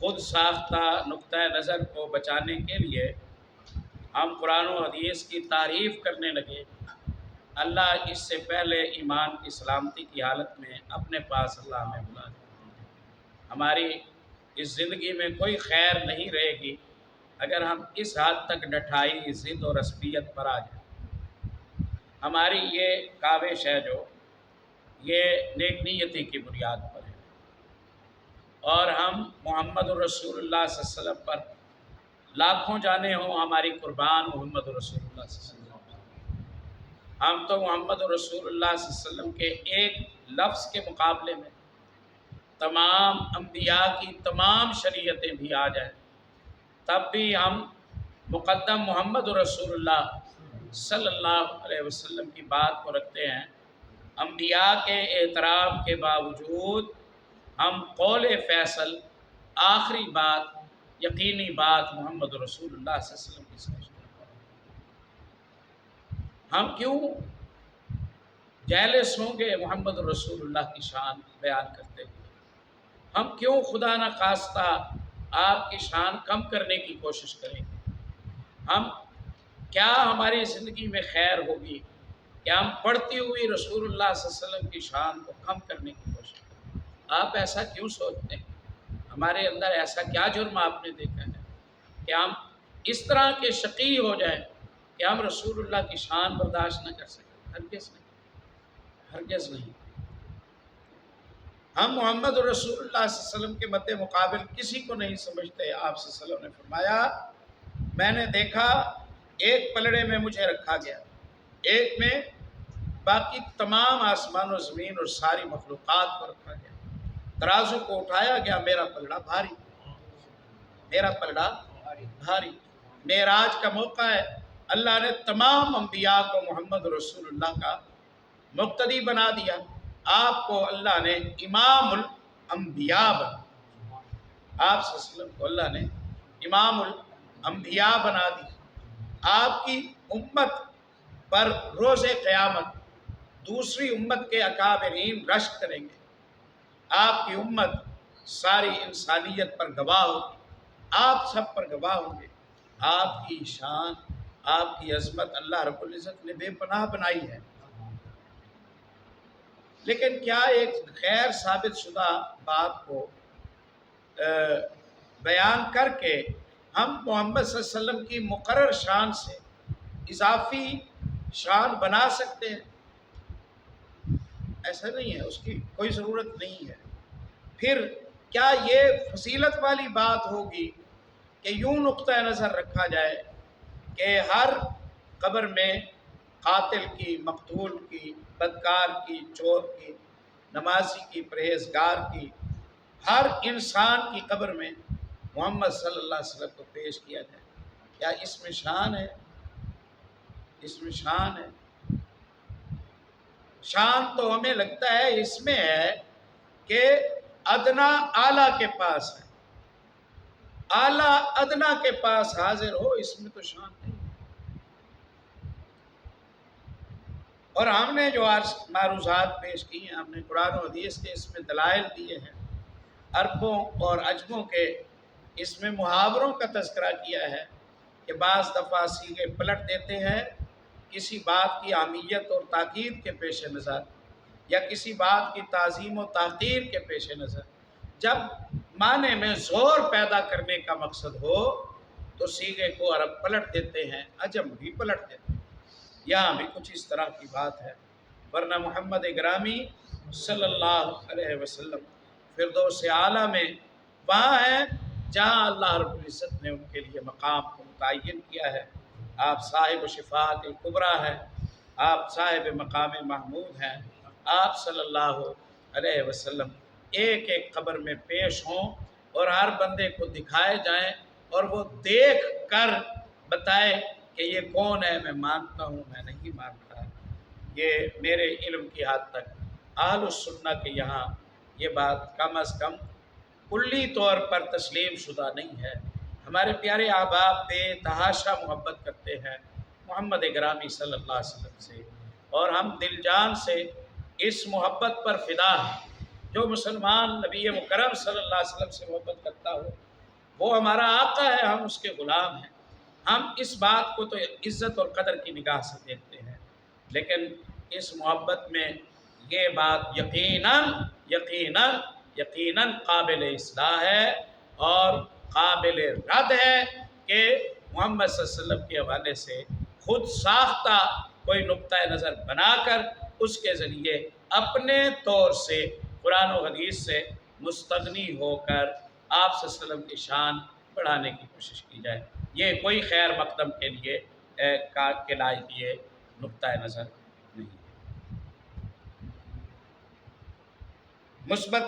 خود ساختہ نقطۂ نظر کو بچانے کے لیے ہم قرآن و حدیث کی تعریف کرنے لگے، اللہ اس سے پہلے ایمان کی سلامتی کی حالت میں اپنے پاس اللہ ہمیں بلا لے۔ ہماری اس زندگی میں کوئی خیر نہیں رہے گی اگر ہم اس حد تک ڈٹھائی، ضد اور عصبیت پر آ جائیں۔ ہماری یہ کاوش ہے جو یہ نیک نیتی کی بنیاد پر ہے، اور ہم محمد رسول اللہ صلی اللہ علیہ وسلم پر لاکھوں جانے ہوں ہماری قربان محمد رسول اللہ صلی اللہ علیہ وسلم۔ ہم تو محمد رسول اللہ صلی اللہ علیہ وسلم کے ایک لفظ کے مقابلے میں تمام انبیاء کی تمام شریعتیں بھی آ جائیں تب بھی ہم مقدم محمد رسول اللہ صلی اللہ علیہ وسلم کی بات کو رکھتے ہیں۔ انبیاء کے احترام کے باوجود ہم قول فیصل، آخری بات، یقینی بات محمد رسول اللہ صلی اللہ علیہ وسلم کی سمجھتے ہیں۔ ہم کیوں جالس ہوں گے محمد رسول اللہ کی شان بیان کرتے ہوئے؟ ہم کیوں خدا نخواستہ آپ کی شان کم کرنے کی کوشش کریں گے؟ ہم کیا ہماری زندگی میں خیر ہوگی کہ ہم پڑھتی ہوئی رسول اللہ صلی اللہ علیہ وسلم کی شان کو کم کرنے کی کوشش کریں؟ آپ ایسا کیوں سوچتے ہیں؟ ہمارے اندر ایسا کیا جرم آپ نے دیکھا ہے کہ ہم اس طرح کے شقی ہو جائیں کہ ہم رسول اللہ کی شان برداشت نہ کر سکیں؟ ہرگز نہیں، ہرگز نہیں۔ ہم محمد رسول اللہ صلی اللہ علیہ وسلم کے مد مقابل کسی کو نہیں سمجھتے۔ آپ صلی اللہ علیہ وسلم نے فرمایا، میں نے دیکھا ایک پلڑے میں مجھے رکھا گیا، ایک میں باقی تمام آسمان و زمین اور ساری مخلوقات کو رکھا گیا، ترازو کو اٹھایا گیا، میرا پلڑا بھاری، میرا پلڑا بھاری۔ معراج کا موقع ہے، اللہ نے تمام انبیاء کو محمد رسول اللہ کا مقتدی بنا دیا، آپ کو اللہ نے امام الانبیاء بنا، آپ صلی اللہ علیہ وسلم کو اللہ نے امام الانبیاء بنا دی۔ آپ کی امت پر روز قیامت دوسری امت کے اکابرین رشک کریں گے، آپ کی امت ساری انسانیت پر گواہ ہوگی، آپ سب پر گواہ ہوں گے۔ آپ کی شان، آپ کی عظمت اللہ رب العزت نے بے پناہ بنائی ہے، لیکن کیا ایک غیر ثابت شدہ بات کو بیان کر کے ہم محمد صلی اللہ علیہ وسلم کی مقرر شان سے اضافی شان بنا سکتے ہیں؟ ایسا نہیں ہے، اس کی کوئی ضرورت نہیں ہے۔ پھر کیا یہ فضیلت والی بات ہوگی کہ یوں نقطۂ نظر رکھا جائے کہ ہر قبر میں قاتل کی، مقتول کی، بدکار کی، چور کی، نمازی کی، پرہیزگار کی، ہر انسان کی قبر میں محمد صلی اللہ علیہ وسلم کو پیش کیا جائے؟ کیا اس میں شان ہے؟ اس میں شان ہے؟ شان تو ہمیں لگتا ہے اس میں ہے کہ ادنا اعلیٰ کے پاس ہے، اعلیٰ ادنا کے پاس حاضر ہو، اس میں تو شان نہیں۔ اور ہم نے جو آج معروضات پیش کی ہیں، ہم نے قرآن و حدیث کے اس میں دلائل دیے ہیں، عربوں اور عجموں کے اس میں محاوروں کا تذکرہ کیا ہے کہ بعض دفعہ صیغے پلٹ دیتے ہیں کسی بات کی اہمیت اور تاکید کے پیش نظر، یا کسی بات کی تعظیم و تحقیر کے پیش نظر۔ جب معنی میں زور پیدا کرنے کا مقصد ہو تو صیغے کو عرب پلٹ دیتے ہیں، عجم بھی پلٹ دیتے ہیں۔ یہاں بھی کچھ اس طرح کی بات ہے، ورنہ محمد گرامی صلی اللہ علیہ وسلم فردوس اعلیٰ میں وہاں ہیں جہاں اللہ رب العزت نے ان کے لیے مقام کو متعین کیا ہے۔ آپ صاحب شفاعت الکبریٰ ہیں، آپ صاحب مقام محمود ہیں، آپ صلی اللہ علیہ وسلم ایک ایک قبر میں پیش ہوں اور ہر بندے کو دکھائے جائیں اور وہ دیکھ کر بتائے کہ یہ کون ہے، میں مانتا ہوں، میں نہیں مانتا۔ یہ میرے علم کی حد تک اہل السنہ کے یہاں یہ بات کم از کم کلی طور پر تسلیم شدہ نہیں ہے۔ ہمارے پیارے احباب بے تحاشا محبت کرتے ہیں محمد گرامی صلی اللہ علیہ وسلم سے، اور ہم دل جان سے اس محبت پر فدا ہیں۔ جو مسلمان نبی مکرم صلی اللہ علیہ وسلم سے محبت کرتا ہو وہ ہمارا آقا ہے، ہم اس کے غلام ہیں۔ ہم اس بات کو تو عزت اور قدر کی نگاہ سے دیکھتے ہیں، لیکن اس محبت میں یہ بات یقیناً یقیناً یقیناً قابل اصلاح ہے اور قابل رد ہے کہ محمد صلی اللہ علیہ وسلم کے حوالے سے خود ساختہ کوئی نقطۂ نظر بنا کر اس کے ذریعے اپنے طور سے قرآن و حدیث سے مستغنی ہو کر آپ صلی اللہ علیہ وسلم کی شان بڑھانے کی کوشش کی جائے۔ یہ کوئی خیر مقدم کے لیے کے لائق یہ نقطۂ نظر نہیں ہے۔ مثبت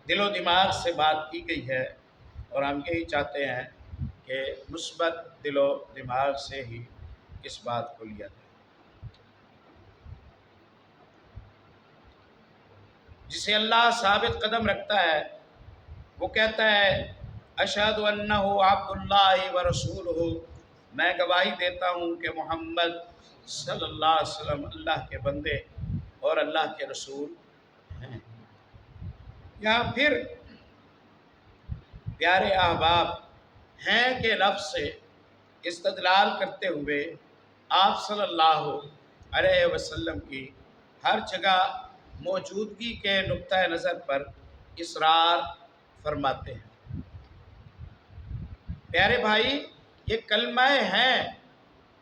دل و دماغ سے بات کی گئی ہے اور ہم یہی چاہتے ہیں کہ مثبت دل و دماغ سے ہی اس بات کو لیا جائے۔ جسے اللہ ثابت قدم رکھتا ہے وہ کہتا ہے اشہد انہ عبد اللہ و رسولہ، میں گواہی دیتا ہوں کہ محمد صلی اللہ علیہ وسلم اللہ کے بندے اور اللہ کے رسول ہیں۔ یہاں پھر پیارے احباب ہیں کے لفظ سے استدلال کرتے ہوئے آپ صلی اللہ علیہ وسلم کی ہر جگہ موجودگی کے نقطۂ نظر پر اصرار فرماتے ہیں۔ پیارے بھائی، یہ کلمہ ہیں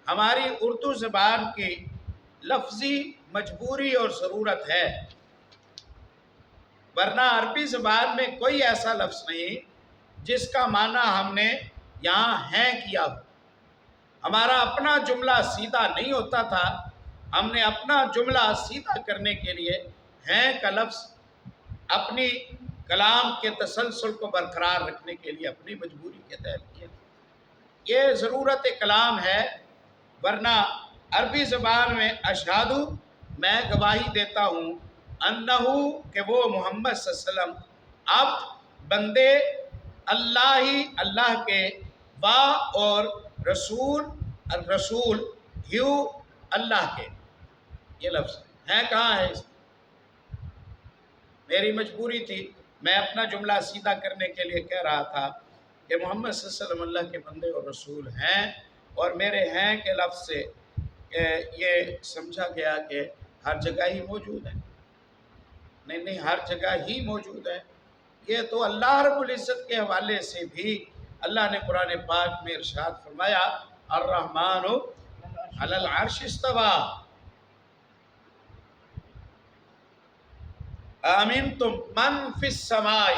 ہماری اردو زبان کی لفظی مجبوری اور ضرورت ہے، ورنہ عربی زبان میں کوئی ایسا لفظ نہیں جس کا معنی ہم نے یہاں ہیں کیا ہو۔ ہمارا اپنا جملہ سیدھا نہیں ہوتا تھا، ہم نے اپنا جملہ سیدھا کرنے کے لیے ہیں کا لفظ اپنی کلام کے تسلسل کو برقرار رکھنے کے لیے اپنی مجبوری کے تحت کیا۔ یہ ضرورت کلام ہے، ورنہ عربی زبان میں اشہد، میں گواہی دیتا ہوں، انہو، کہ وہ محمد صلی اللہ علیہ وسلم عبد، بندے، اللہ ہی، اللہ کے، وا، اور رسول، الرسول، ہیو، اللہ کے، یہ لفظ ہے کہاں ہے؟ میری مجبوری تھی، میں اپنا جملہ سیدھا کرنے کے لیے کہہ رہا تھا کہ محمد صلی اللہ علیہ وسلم اللہ کے بندے اور رسول ہیں، اور میرے ہیں کے لفظ سے یہ سمجھا گیا کہ ہر جگہ ہی موجود ہے۔ نہیں، ہر جگہ ہی موجود ہے، یہ تو اللہ رب العزت کے حوالے سے بھی اللہ نے قرآن پاک میں ارشاد فرمایا الرحمن علی العرش استویٰ، آمنتم من فی السماء،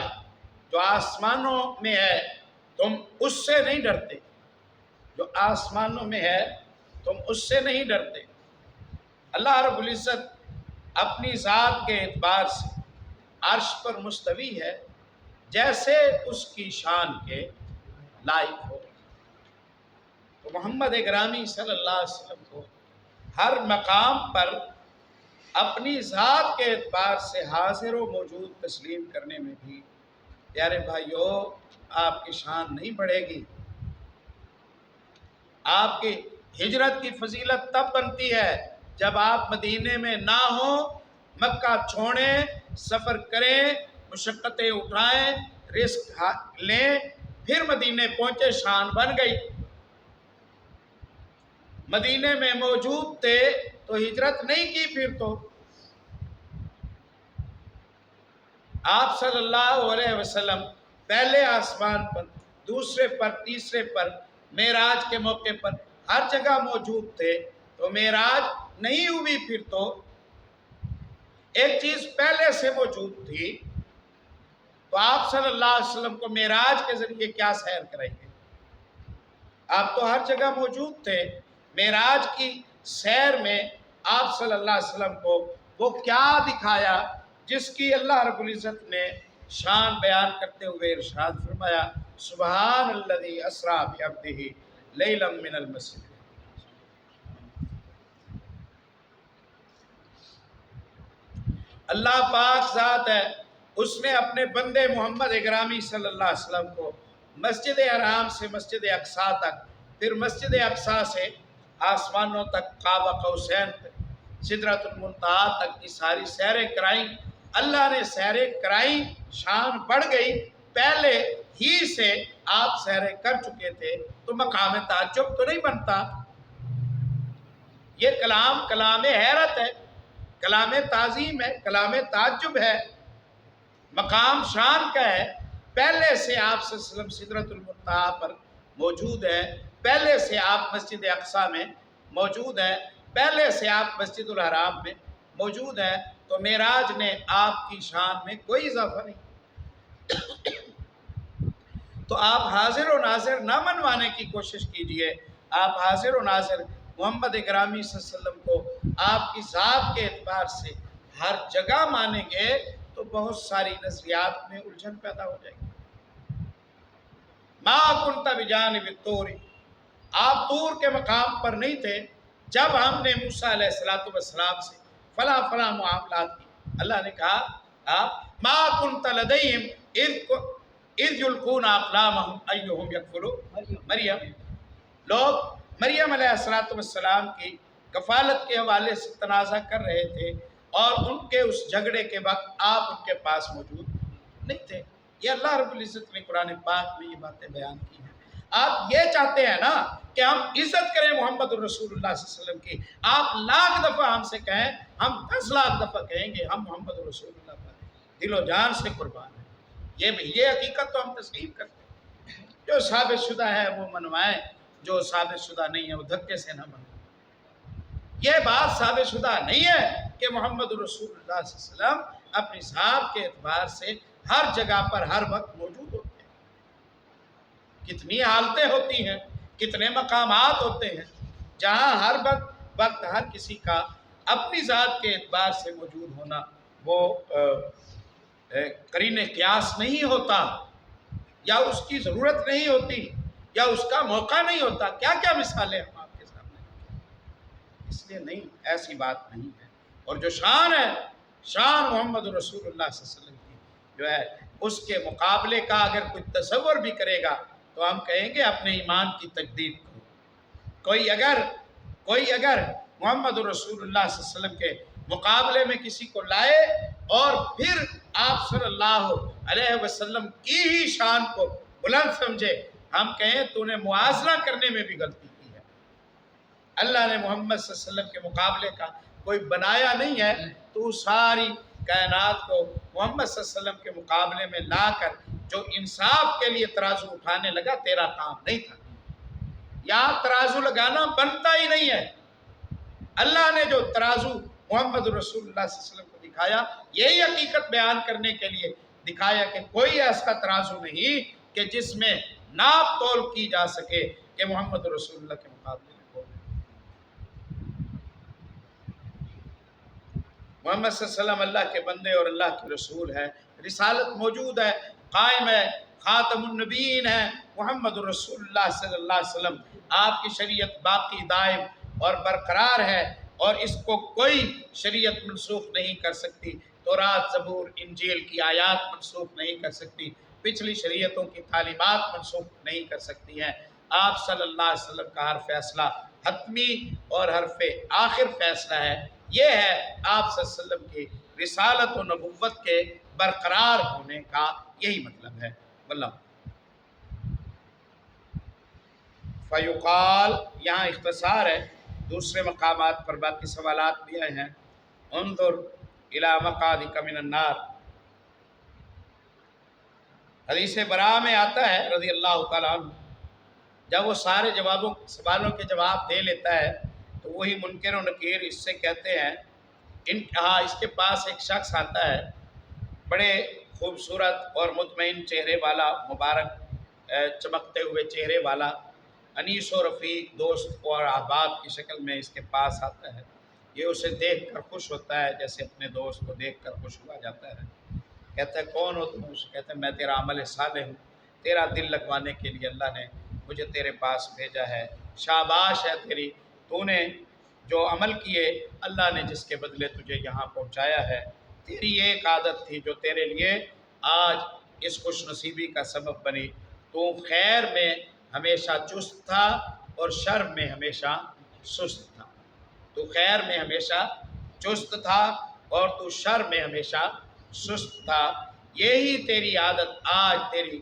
جو آسمانوں میں ہے تم اس سے نہیں ڈرتے، جو آسمانوں میں ہے تم اس سے نہیں ڈرتے۔ اللہ رب العزت اپنی ذات کے اعتبار سے عرش پر مستوی ہے، جیسے اس کی شان کے لائق ہو۔ تو محمد گرامی صلی اللہ علیہ وسلم کو ہر مقام پر اپنی ذات کے اعتبار سے حاضر و موجود تسلیم کرنے میں بھی پیارے بھائیوں آپ کی شان نہیں بڑھے گی۔ آپ کی ہجرت کی فضیلت تب بنتی ہے جب آپ مدینے میں نہ ہوں، مکہ چھوڑیں، سفر کریں، مشقتیں اٹھائیں، رزق لیں، پھر مدینے پہنچے، شان بن گئی۔ مدینے میں موجود تھے تو ہجرت نہیں کی، پھر تو آپ صلی اللہ علیہ وسلم پہلے آسمان پر، دوسرے پر، تیسرے پر، معراج کے موقع پر ہر جگہ موجود تھے، تو معراج نہیں ہوئی، پھر تو ایک چیز پہلے سے موجود تھی، تو آپ صلی اللہ علیہ وسلم کو معراج کے ذریعے کیا سیر کریں گے؟ آپ تو ہر جگہ موجود تھے، معراج کی سیر میں آپ صلی اللہ علیہ وسلم کو وہ کیا دکھایا جس کی اللہ رب العزت نے شان بیان کرتے ہوئے ارشاد فرمایا سبحان الذی اسریٰ بعبدہ لیلا من المسجد۔ اللہ پاک ذات ہے، اس نے اپنے بندے محمد گرامی صلی اللہ علیہ وسلم کو مسجد حرام سے مسجد اقصیٰ تک، پھر مسجد اقصیٰ سے آسمانوں تک، قاب قوسین تک، سدرۃ المنتہا تک کی ساری سیریں کرائیں۔ اللہ نے سیریں کرائیں، شان بڑھ گئی۔ پہلے ہی سے آپ سیریں کر چکے تھے تو مقام تعجب تو نہیں بنتا؟ یہ کلام کلام حیرت ہے، کلام تعظیم ہے، کلام تعجب ہے، مقام شان کا ہے۔ پہلے سے آپ صلی اللہ علیہ وسلم سدرۃ المنتہا پر موجود ہیں، پہلے سے آپ مسجد اقصیٰ میں موجود ہیں، پہلے سے آپ مسجد الحرام میں موجود ہیں، تو معراج نے آپ کی شان میں کوئی اضافہ نہیں۔ تو آپ حاضر و ناظر نہ منوانے کی کوشش کیجئے۔ آپ حاضر و ناظر محمد اکرامی صلی اللہ علیہ وسلم کو آپ کی ذات کے اعتبار سے ہر جگہ مانیں گے تو بہت ساری نظریات میں الجھن پیدا ہو جائے گی۔ ما کنت بجانب الطور، آپ طور کے مقام پر نہیں تھے جب ہم نے موسیٰ علیہ السلام سے فلاں فلاں معاملات کی۔ اللہ نے کہا آپ ما کنت لدیہم اذ یلقون اقلامہم ایہم یکفل مریم، لوگ مریم علیہ السلام کی کفالت کے حوالے سے تنازع کر رہے تھے اور ان کے اس جھگڑے کے وقت آپ ان کے پاس موجود نہیں تھے۔ یہ اللہ رب العزت نے قرآن پاک میں یہ باتیں بیان کی ہیں۔ آپ یہ چاہتے ہیں نا کہ ہم عزت کریں محمد الرسول اللہ صلی اللہ علیہ وسلم کی، آپ لاکھ دفعہ ہم سے کہیں، ہم 10 لاکھ دفعہ کہیں گے ہم محمد الرسول اللہ پر دل و جان سے قربان ہیں۔ یہ حقیقت تو ہم تسلیم کرتے ہیں۔ جو ثابت شدہ ہے وہ منوائیں، جو ثابت شدہ نہیں ہے وہ دھکے سے نہ منوائیں۔ یہ بات ثابت شدہ نہیں ہے کہ محمد رسول اللہ صلی اللہ علیہ وسلم اپنی ذات کے اعتبار سے ہر جگہ پر ہر وقت موجود ہوتے ہیں۔ کتنی حالتیں ہوتی ہیں، کتنے مقامات ہوتے ہیں جہاں ہر وقت ہر کسی کا اپنی ذات کے اعتبار سے موجود ہونا وہ قرین قیاس نہیں ہوتا، یا اس کی ضرورت نہیں ہوتی، یا اس کا موقع نہیں ہوتا۔ کیا کیا مثالیں ہم آپ کے سامنے، اس لیے نہیں، ایسی بات نہیں ہے۔ اور جو شان ہے، شان محمد رسول اللہ صلی اللہ علیہ وسلم کی جو ہے، اس کے مقابلے کا اگر کوئی تصور بھی کرے گا تو ہم کہیں گے اپنے ایمان کی تجدید کرو۔ کوئی اگر محمد رسول اللہ صلی اللہ علیہ وسلم کے مقابلے میں کسی کو لائے اور پھر آپ صلی اللہ علیہ وسلم کی ہی شان کو بلند سمجھے، ہم کہیں تو نے موازنہ کرنے میں بھی غلطی کی ہے۔ اللہ نے محمد صلی اللہ علیہ وسلم کے مقابلے کا کوئی بنایا نہیں ہے، تو ساری کائنات کو محمد صلی اللہ علیہ وسلم کے مقابلے میں لا کر جو انصاف کے لیے ترازو اٹھانے لگا، تیرا کام نہیں تھا۔ یہاں ترازو لگانا بنتا ہی نہیں ہے۔ اللہ نے جو ترازو محمد رسول اللہ صلی اللہ علیہ وسلم کو دکھایا، یہی حقیقت بیان کرنے کے لیے دکھایا کہ کوئی ایسا ترازو نہیں کہ جس میں ناپ تول کی جا سکے کہ محمد رسول اللہ کے مقابلے میں ہو۔ محمد صلی اللہ علیہ وسلم اللہ کے بندے اور اللہ کے رسول ہے، رسالت موجود ہے، قائم ہے، خاتم النبیین ہے محمد رسول اللہ صلی اللہ علیہ وسلم۔ آپ کی شریعت باقی دائم اور برقرار ہے، اور اس کو کوئی شریعت منسوخ نہیں کر سکتی۔ تورات، زبور، انجیل کی آیات منسوخ نہیں کر سکتی، پچھلی شریعتوں کی تعلیمات منسوخ نہیں کر سکتی ہیں۔ آپ صلی اللہ علیہ وسلم کا ہر فیصلہ حتمی اور حرف آخر فیصلہ ہے۔ یہ ہے آپ صلی اللہ علیہ وسلم کی رسالت و نبوت کے برقرار ہونے کا یہی مطلب ہے۔ واللہ فیقال، یہاں اختصار ہے، دوسرے مقامات پر باقی سوالات بھی آئے ہیں۔ انظر الی مقعدک من النار، حدیث براء میں آتا ہے رضی اللہ تعالیٰ عنہ، جب وہ سارے سوالوں کے جواب دے لیتا ہے تو وہی منکر و نکیر اس سے کہتے ہیں، اس کے پاس ایک شخص آتا ہے، بڑے خوبصورت اور مطمئن چہرے والا، مبارک چمکتے ہوئے چہرے والا، انیس و رفیق، دوست اور احباب کی شکل میں اس کے پاس آتا ہے۔ یہ اسے دیکھ کر خوش ہوتا ہے جیسے اپنے دوست کو دیکھ کر خوش ہوا جاتا ہے۔ کہتا ہے کون ہو تم؟ اسے کہتا ہے میں تیرا عمل صالح ہوں، تیرا دل لگوانے کے لیے اللہ نے مجھے تیرے پاس بھیجا ہے، شاباش ہے تیری، تو نے جو عمل کیے اللہ نے جس کے بدلے تجھے یہاں پہنچایا ہے۔ تیری ایک عادت تھی جو تیرے لیے آج اس خوش نصیبی کا سبب بنی، تو خیر میں ہمیشہ چست تھا اور شر میں ہمیشہ سست تھا۔ تو خیر میں ہمیشہ چست تھا اور تو شر میں ہمیشہ سست تھا۔ یہی تیری عادت آج تیری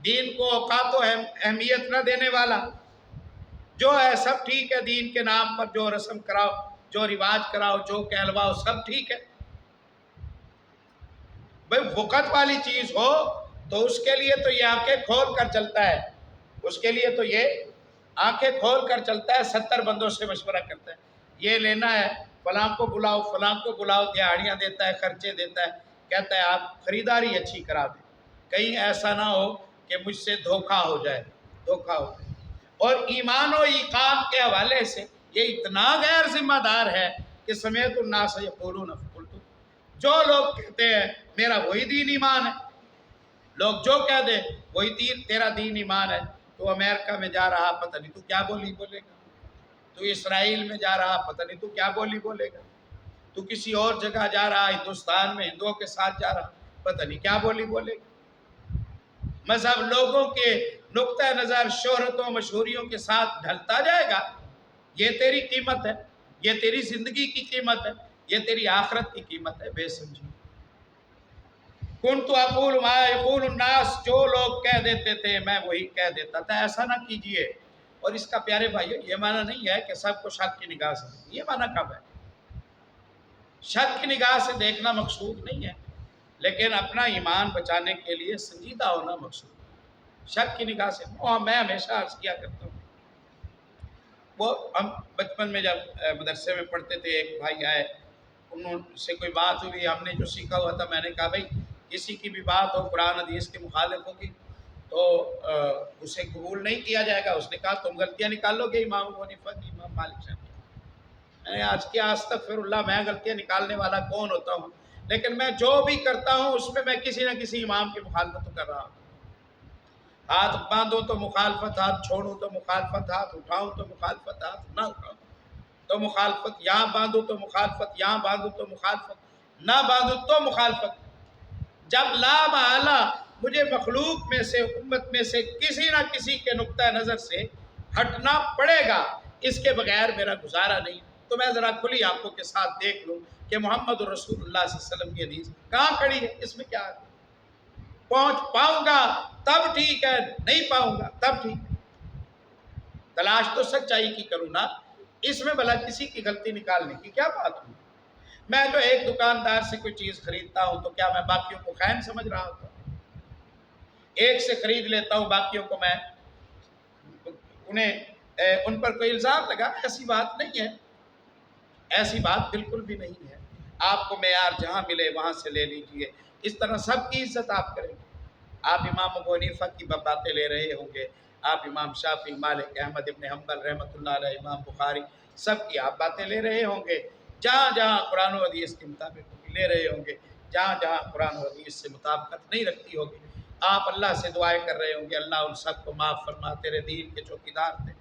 دین کو اوقات و اہمیت نہ دینے والا، جو ہے سب ٹھیک ہے، دین کے نام پر جو رسم کراؤ، جو رواج کراؤ، جو کہلواؤ، سب ٹھیک ہے۔ بھئی وقت والی چیز ہو تو اس کے لیے تو یہ آنکھیں کھول کر چلتا ہے، اس کے لیے تو یہ آنکھیں کھول کر چلتا ہے، 70 بندوں سے مشورہ کرتا ہے، یہ لینا ہے فلاں کو بلاؤ، فلاں کو بلاؤ، دیہاڑیاں دیتا ہے، خرچے دیتا ہے، کہتا ہے آپ خریداری اچھی کرا دیں، کہیں ایسا نہ ہو کہ مجھ سے دھوکہ ہو جائے، دھوکہ ہو جائے۔ اور ایمان و ایقان کے حوالے سے یہ اتنا غیر ذمہ دار ہے کہ سمیعت الناس یقولون فقلت، جو لوگ کہتے ہیں میرا وہی دین ایمان ہے، لوگ جو کہہ دیں وہی دین تیرا دین ایمان ہے، تو امریکہ میں جا رہا پتہ نہیں تو کیا بولی بولے گا، تو اسرائیل میں جا رہا پتہ نہیں تو کیا بولی بولے گا، تو کسی اور جگہ جا رہا، ہندوستان میں ہندوؤں کے ساتھ جا رہا، پتہ نہیں کیا بولی بولے گا۔ مذہب لوگوں کے نقطہ نظر، شہرتوں، مشہوریوں کے ساتھ ڈھلتا جائے گا، یہ تیری قیمت ہے، یہ تیری زندگی کی قیمت ہے، یہ تیری آخرت کی قیمت ہے، بے سمجھی۔ کنت اقول ما یقول الناس، جو لوگ کہہ دیتے تھے میں وہی کہہ دیتا تھا، ایسا نہ کیجئے۔ اور اس کا پیارے بھائیو یہ معنی نہیں ہے کہ سب کو شک کی نگاہ سے، یہ معنی کب ہے؟ شک کی نگاہ سے دیکھنا مقصود نہیں ہے، لیکن اپنا ایمان بچانے کے لیے سنجیدہ ہونا مقصود ہے۔ شک کی نگاہ سے میں ہمیشہ عرض کیا کرتا ہوں، وہ ہم بچپن میں جب مدرسے میں پڑھتے تھے، ایک بھائی آئے، انہوں سے کوئی بات ہوئی، ہم نے جو سیکھا ہوا تھا، میں نے کہا بھائی کسی کی بھی بات ہو قرآن حدیث کے مخالف ہوگی تو اسے قبول نہیں کیا جائے گا۔ اس نے کہا تم غلطیاں نکالو گے امام ابو حنیفہ کی، امام مالک صاحب کی۔ میں نے آج کیا استغفر اللہ، میں غلطیاں نکالنے والا کون ہوتا ہوں، لیکن میں جو بھی کرتا ہوں اس میں کسی نہ کسی امام کی مخالفت کر رہا ہوں۔ ہاتھ باندھو تو مخالفت، ہاتھ چھوڑوں تو مخالفت، ہاتھ اٹھاؤں تو مخالفت، ہاتھ نہ اٹھاؤں تو مخالفت، یہاں باندھو تو مخالفت، یہاں باندھو تو مخالفت، نہ باندھو تو مخالفت۔ جب لا محالہ مجھے مخلوق میں سے، امت میں سے کسی نہ کسی کے نقطہ نظر سے ہٹنا پڑے گا، اس کے بغیر میرا گزارا نہیں، تو میں ذرا کھلی آنکھوں کے ساتھ دیکھ لوں کہ محمد رسول اللہ صلی اللہ علیہ وسلم کی حدیث کہاں کھڑی ہے، اس میں کیا ہے؟ پہنچ پاؤں گا تب ٹھیک ہے، نہیں پاؤں گا تب ٹھیک ہے۔ تلاش تو سچائی کی کروں نا، اس میں بھلا کسی کی غلطی نکالنے کی کیا بات ہوئی؟ میں جو ایک دکاندار سے کوئی چیز خریدتا ہوں تو کیا میں باقیوں کو خائن سمجھ رہا ہوتا ہوں؟ ایک سے خرید لیتا ہوں، باقیوں کو میں ان پر کوئی الزام لگا، ایسی بات نہیں ہے، ایسی بات بالکل بھی نہیں ہے۔ آپ کو معیار جہاں ملے وہاں سے لے لیجئے، اس طرح سب کی عزت آپ کریں گے۔ آپ امام ابو حنیفہ کی باتیں لے رہے ہوں گے، آپ امام شافعی، مالک، احمد ابن حنبل رحمۃ اللہ علیہ، امام بخاری، سب کی آپ باتیں لے رہے ہوں گے، جہاں جہاں قرآن و حدیث کے مطابق لے رہے ہوں گے، جہاں جہاں قرآن و حدیث سے مطابقت نہیں رکھتی ہوگی، آپ اللہ سے دعائیں کر رہے ہوں گے اللہ ان سب کو معاف فرما، تیرے دین کے چوکیدار تھے،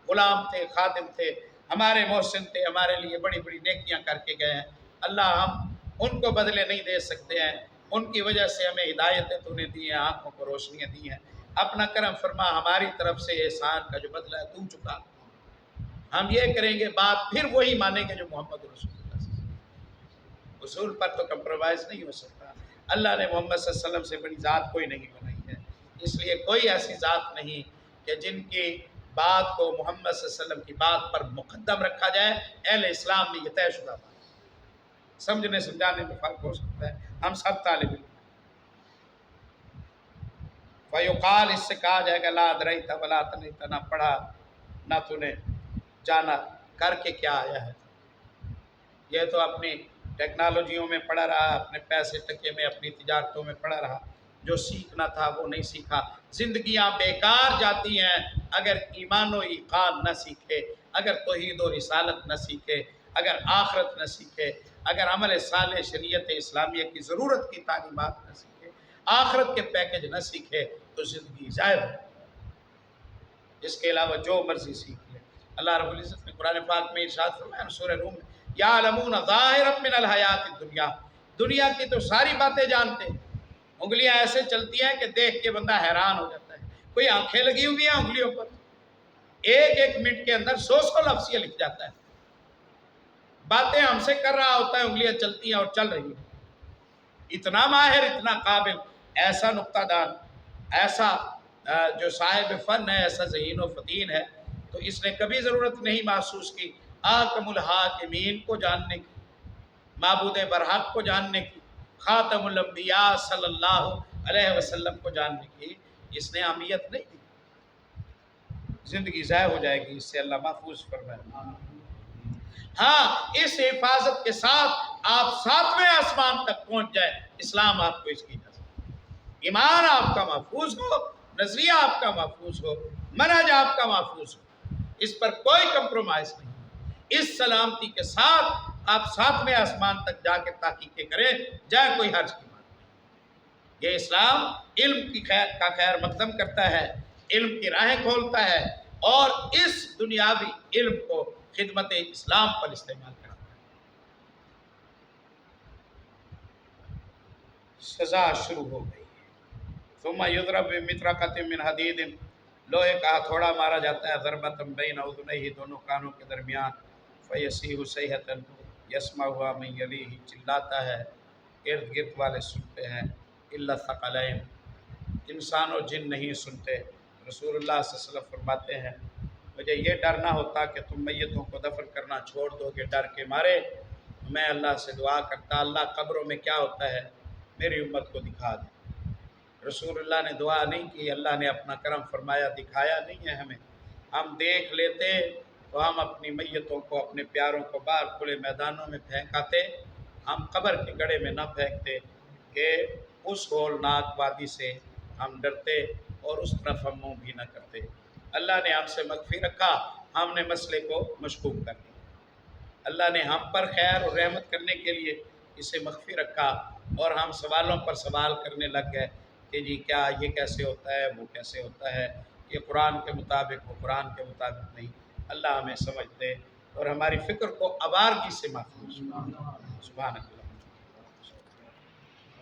غلام تھے، خادم تھے، ہمارے محسن تھے، ہمارے لیے بڑی بڑی نیکیاں کر کے گئے ہیں، اللہ ہم ان کو بدلے نہیں دے سکتے ہیں، ان کی وجہ سے ہمیں ہدایتیں تو نے دی ہیں، آنکھوں کو روشنیاں دی ہیں، اپنا کرم فرما، ہماری طرف سے احسان کا جو بدلہ ہے تو چکا۔ ہم یہ کریں گے، بات پھر وہی مانیں گے جو محمد رسول اللہ صلی اللہ علیہ وسلم، اصول پر تو کمپرومائز نہیں ہو سکتا۔ اللہ نے محمد صلی اللہ علیہ وسلم سے بڑی ذات کوئی نہیں بنائی ہے، اس لیے کوئی ایسی ذات نہیں کہ جن کی بات کو محمد صلی اللہ علیہ وسلم کی بات پر مقدم رکھا جائے۔ اہل اسلام میں یہ طے شدہ بات، سمجھنے سمجھانے میں فرق ہو سکتا ہے، ہم سب طالب علم۔ فیقال، اس سے کہا جائے گا لا ادریت ولا تنیت، نہ پڑھا نہ تو نے جانا، کر کے کیا آیا ہے؟ یہ تو اپنی ٹیکنالوجیوں میں پڑا رہا، اپنے پیسے ٹکے میں، اپنی تجارتوں میں پڑا رہا، جو سیکھنا تھا وہ نہیں سیکھا۔ زندگیاں بیکار جاتی ہیں اگر ایمان و ایقان نہ سیکھے، اگر توحید و رسالت نہ سیکھے، اگر آخرت نہ سیکھے، اگر عمل صالح شریعت اسلامیہ کی ضرورت کی تعلیمات نہ سیکھے، آخرت کے پیکج نہ سیکھے تو زندگی ضائع ہے۔ اس کے علاوہ جو مرضی سیکھ لے۔ اللہ رب العزت نے قرآن پاک میں ارشاد فرمایا سورہ روم میں، یعلمون ظاہرا من الحیات الدنیا، دنیا کی تو ساری باتیں جانتے ہیں، انگلیاں ایسے چلتی ہیں کہ دیکھ کے بندہ حیران ہو جاتا ہے، کوئی آنکھیں لگی ہوئی ہیں انگلیوں پر، ایک ایک منٹ کے اندر 100 لفظ یہ لکھ جاتا ہے، باتیں ہم سے کر رہا ہوتا ہے، انگلیاں چلتی ہیں اور چل رہی ہیں، اتنا ماہر، اتنا قابل، ایسا نقطہ دان، ایسا جو صاحب فن ہے، ایسا ذہین و فتین ہے، تو اس نے کبھی ضرورت نہیں محسوس کی احکم الحاکمین کو جاننے کی، معبود برحق کو جاننے کی، خاتم الانبیاء صلی اللہ علیہ وسلم کو جاننے کی اس نے اہمیت نہیں دی۔ زندگی ضائع ہو جائے گی، اس سے اللہ محفوظ فرمائے۔ ہاں، اس حفاظت کے ساتھ آپ ساتویں آسمان تک پہنچ جائے، اسلام آپ کو اس کی اجازت، ایمان آپ کا محفوظ ہو، نظریہ آپ کا محفوظ ہو، منہج آپ کا محفوظ ہو، اس پر کوئی کمپرومائز نہیں۔ اس سلامتی کے ساتھ آپ ساتویں آسمان تک جا کے تحقیقیں کریں، جائے کوئی حرج کی بات نہیں۔ یہ اسلام علم کی کا خیر مقدم کرتا ہے، علم کی راہیں کھولتا ہے، اور اس دنیاوی علم کو خدمت اسلام پر استعمال کرتا ہے۔ سزا شروع ہو گئی۔ ثم یضرب بمطرقۃ من حدید، لوہے کا ہتھوڑا مارا جاتا ہے، ضربۃ بین اذنیہ، دونوں کانوں کے درمیان، فیصیح صیحۃ یسمعها من یلیہ، چلاتا ہے، ارد گرد والے سنتے ہیں، الا الثقلین، انسان و جن نہیں سنتے۔ رسول اللہ صلی اللہ علیہ وسلم فرماتے ہیں مجھے یہ ڈر نہ ہوتا کہ تم میتوں کو دفن کرنا چھوڑ دو گے ڈر کے مارے، میں اللہ سے دعا کرتا اللہ قبروں میں کیا ہوتا ہے میری امت کو دکھا دے۔ رسول اللہ نے دعا نہیں کی، اللہ نے اپنا کرم فرمایا، دکھایا نہیں ہے ہمیں۔ ہم دیکھ لیتے تو ہم اپنی میتوں کو، اپنے پیاروں کو باہر کھلے میدانوں میں پھینکاتے، ہم قبر کے گڑھے میں نہ پھینکتے کہ اس ہولناک وادی سے ہم ڈرتے اور اس طرف ہم منہ بھی نہ کرتے۔ اللہ نے ہم سے مخفی رکھا، ہم نے مسئلے کو مشکوک کر دیا۔ اللہ نے ہم پر خیر اور رحمت کرنے کے لیے اسے مخفی رکھا، اور ہم سوالوں پر سوال کرنے لگ گئے کہ جی کیا یہ کیسے ہوتا ہے، وہ کیسے ہوتا ہے، یہ قرآن کے مطابق، وہ قرآن کے مطابق نہیں۔ اللہ ہمیں سمجھ دے اور ہماری فکر کو آوارگی سے محفوظ۔ سبحان اللہ۔